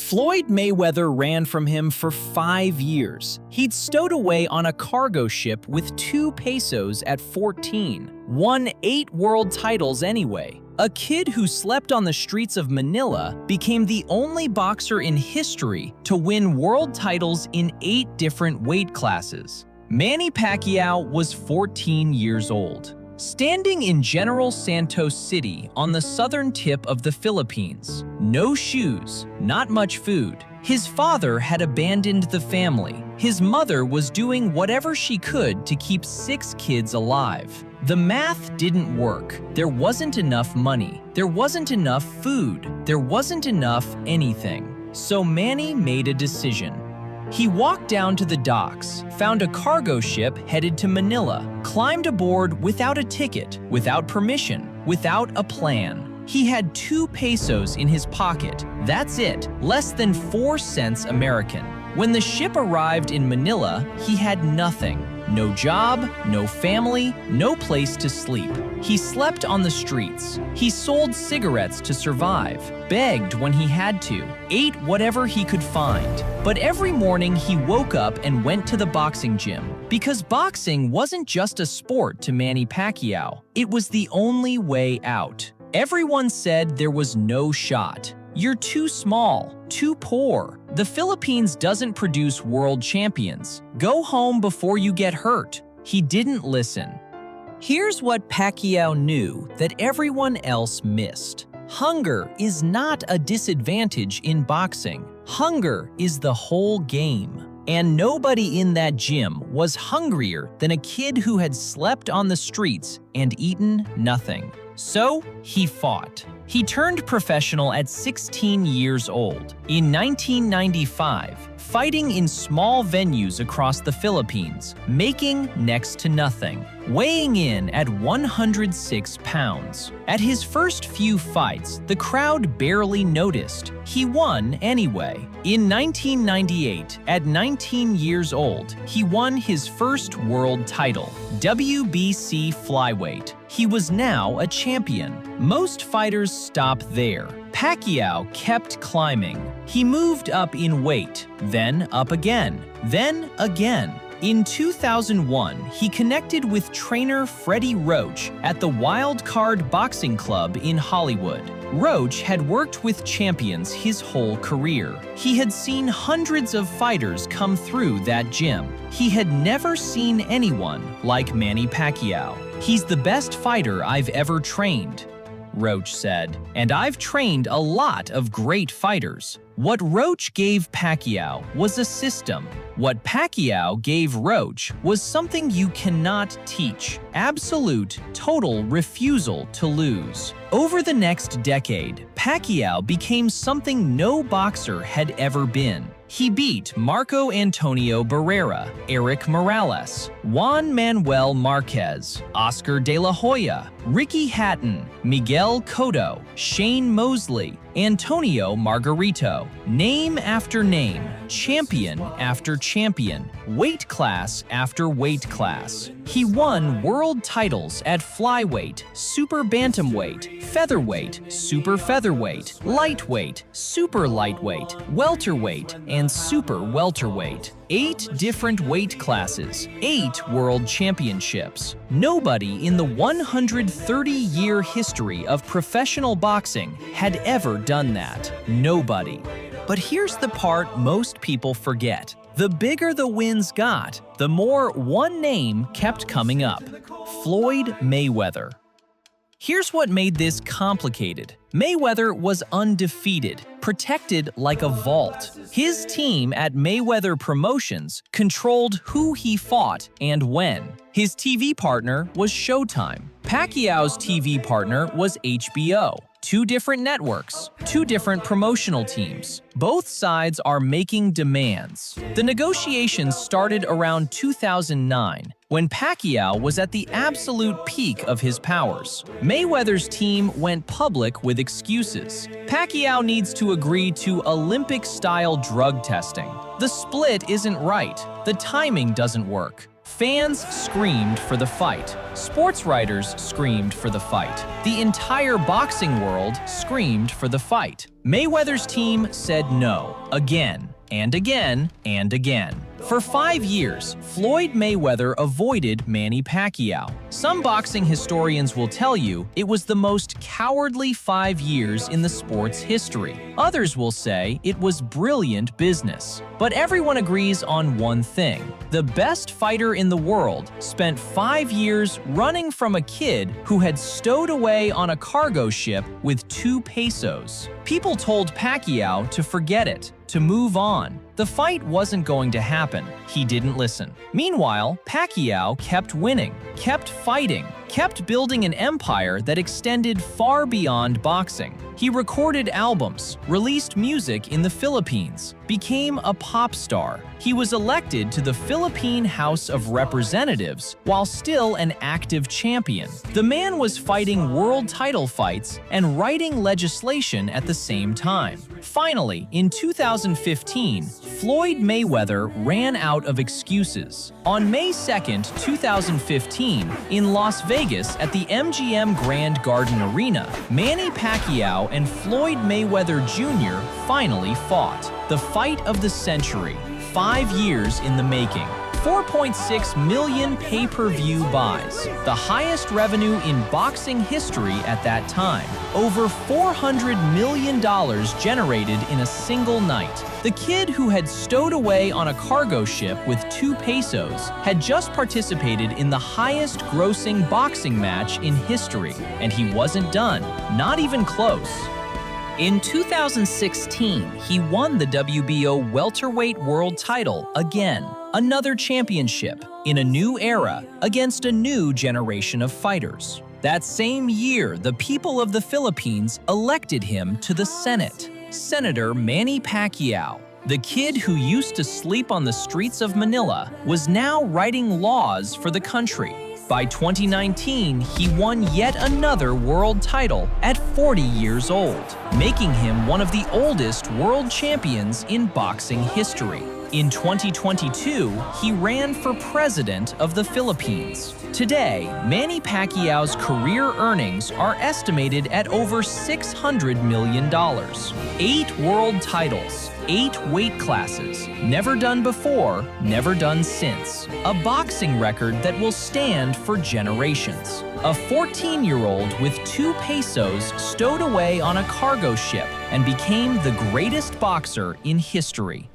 Floyd Mayweather ran from him for 5 years. He'd stowed away on a cargo ship with 2 pesos at 14, won 8 world titles anyway. A kid who slept on the streets of Manila became the only boxer in history to win world titles in 8 different weight classes. Manny Pacquiao was 14 years old. Standing in General Santos City on the southern tip of the Philippines, no shoes, not much food. His father had abandoned the family. His mother was doing whatever she could to keep 6 kids alive. The math didn't work. There wasn't enough money. There wasn't enough food. There wasn't enough anything. So Manny made a decision. He walked down to the docks, found a cargo ship headed to Manila, climbed aboard without a ticket, without permission, without a plan. He had 2 pesos in his pocket. That's it, less than 4 cents American. When the ship arrived in Manila, he had nothing. No job, no family, no place to sleep. He slept on the streets. He sold cigarettes to survive, begged when he had to, ate whatever he could find. But every morning he woke up and went to the boxing gym. Because boxing wasn't just a sport to Manny Pacquiao, it was the only way out. Everyone said there was no shot. You're too small, too poor. The Philippines doesn't produce world champions. Go home before you get hurt. He didn't listen. Here's what Pacquiao knew that everyone else missed. Hunger is not a disadvantage in boxing. Hunger is the whole game. And nobody in that gym was hungrier than a kid who had slept on the streets and eaten nothing. So he fought. He turned professional at 16 years old. In 1995, fighting in small venues across the Philippines, making next to nothing, weighing in at 106 pounds. At his first few fights, the crowd barely noticed. He won anyway. In 1998, at 19 years old, he won his first world title, WBC flyweight. He was now a champion. Most fighters stop there. Pacquiao kept climbing. He moved up in weight, then up again, then again. In 2001, he connected with trainer Freddie Roach at the Wild Card Boxing Club in Hollywood. Roach had worked with champions his whole career. He had seen hundreds of fighters come through that gym. He had never seen anyone like Manny Pacquiao. "He's the best fighter I've ever trained," Roach said, "and I've trained a lot of great fighters." What Roach gave Pacquiao was a system. What Pacquiao gave Roach was something you cannot teach: absolute, total refusal to lose. Over the next decade, Pacquiao became something no boxer had ever been. He beat Marco Antonio Barrera, Eric Morales, Juan Manuel Marquez, Oscar De La Hoya, Ricky Hatton, Miguel Cotto, Shane Mosley, Antonio Margarito. Name after name, champion after champion, weight class after weight class. He won world titles at flyweight, super bantamweight, featherweight, super featherweight, lightweight, super lightweight, welterweight, and super welterweight. 8 different weight classes, 8 world championships. Nobody in the 130-year history of professional boxing had ever done that. Nobody. But here's the part most people forget. The bigger the wins got, the more one name kept coming up: Floyd Mayweather. Here's what made this complicated. Mayweather was undefeated, protected like a vault. His team at Mayweather Promotions controlled who he fought and when. His TV partner was Showtime. Pacquiao's TV partner was HBO. 2 different networks, 2 different promotional teams. Both sides are making demands. The negotiations started around 2009, when Pacquiao was at the absolute peak of his powers. Mayweather's team went public with excuses. Pacquiao needs to agree to Olympic-style drug testing. The split isn't right. The timing doesn't work. Fans screamed for the fight. Sports writers screamed for the fight. The entire boxing world screamed for the fight. Mayweather's team said no, again and again and again. For 5 years, Floyd Mayweather avoided Manny Pacquiao. Some boxing historians will tell you it was the most cowardly 5 years in the sport's history. Others will say it was brilliant business. But everyone agrees on one thing. The best fighter in the world spent 5 years running from a kid who had stowed away on a cargo ship with 2 pesos. People told Pacquiao to forget it, to move on. The fight wasn't going to happen. He didn't listen. Meanwhile, Pacquiao kept winning, kept fighting, kept building an empire that extended far beyond boxing. He recorded albums, released music in the Philippines, became a pop star. He was elected to the Philippine House of Representatives while still an active champion. The man was fighting world title fights and writing legislation at the same time. Finally, in 2015, Floyd Mayweather ran out of excuses. On May 2, 2015, in Las Vegas at the MGM Grand Garden Arena, Manny Pacquiao and Floyd Mayweather Jr. finally fought. The fight of the century, 5 years in the making. 4.6 million pay-per-view buys, the highest revenue in boxing history at that time. Over $400 million generated in a single night. The kid who had stowed away on a cargo ship with 2 pesos had just participated in the highest grossing boxing match in history, and he wasn't done, not even close. In 2016, he won the WBO welterweight world title again, another championship in a new era against a new generation of fighters. That same year, the people of the Philippines elected him to the Senate. Senator Manny Pacquiao, the kid who used to sleep on the streets of Manila, was now writing laws for the country. By 2019, he won yet another world title at 40 years old, making him one of the oldest world champions in boxing history. In 2022, he ran for president of the Philippines. Today, Manny Pacquiao's career earnings are estimated at over $600 million. 8 world titles, 8 weight classes, never done before, never done since. A boxing record that will stand for generations. A 14-year-old with 2 pesos stowed away on a cargo ship and became the greatest boxer in history.